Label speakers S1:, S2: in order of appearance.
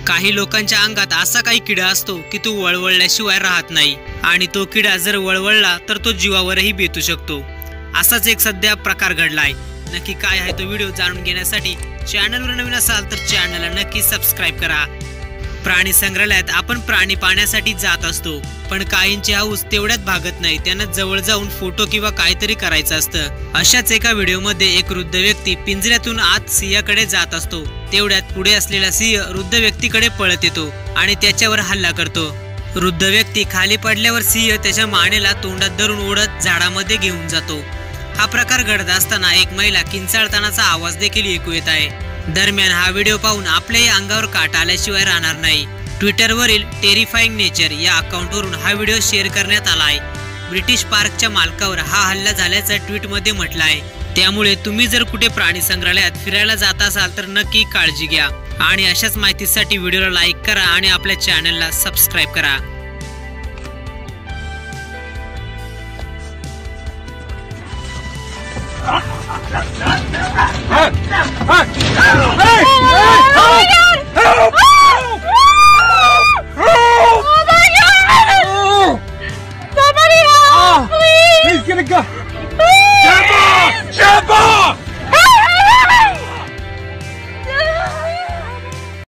S1: काही लोकांच्या अंगात असा काही किडा असतो की तो वळवळल्याशिवाय राहत नाही आणि तो किडा जर वळवळला तर तो जीवावरही बेतू शकतो। असाच एक सध्या प्रकार घडलाय। नक्की काय आहे तो व्हिडिओ जाणून घेण्यासाठी चॅनलवर नवीन असाल तर चॅनलला नक्की सबस्क्राइब करा। प्राणी संग्रहालयात आपण प्राणी पाहण्यासाठी जात असतो, पण काहींची हौस तेवढ्यात भागत नाही, त्यांना जवळ जाऊन फोटो किंवा काहीतरी करायचं असतं। अशाच एका व्हिडिओमध्ये एक वृद्ध व्यक्ती पिंजऱ्यातून आत सिंहाकडे जात असतो। तेवढ्यात पुढे असलेला सिंह वृद्ध व्यक्तीकडे पळत येतो आणि त्याच्यावर हल्ला करतो। वृद्ध व्यक्ती खाली पडल्यावर सिंह त्याच्या मानेला तोंडात धरून ओढत झाडामध्ये घेऊन जातो। हा प्रकार घडत असताना एक महिला किंचाळतानाचा आवाज देखील ऐकू येत आहे। दरम्यान हा व्हिडिओ पाहून आपल्याही अंगावर काटा आल्याशिवाय राहणार नाही। ट्विटरवरील टेरिफाइंग नेचर या अकाउंटवरून हा व्हिडिओ शेअर करण्यात आला आहे। ब्रिटिश पार्कच्या मालकावर हा हल्ला झाल्याचं ट्विटमध्ये म्हटलं आहे। त्यामुळे तुम्ही जर कुठे प्राणी संग्रहालयात फिरायला जात असाल तर नक्की काळजी घ्या आणि अशाच माहितीसाठी व्हिडिओला लाईक करा आणि आपल्या चॅनलला सबस्क्राइब करा।
S2: Hey!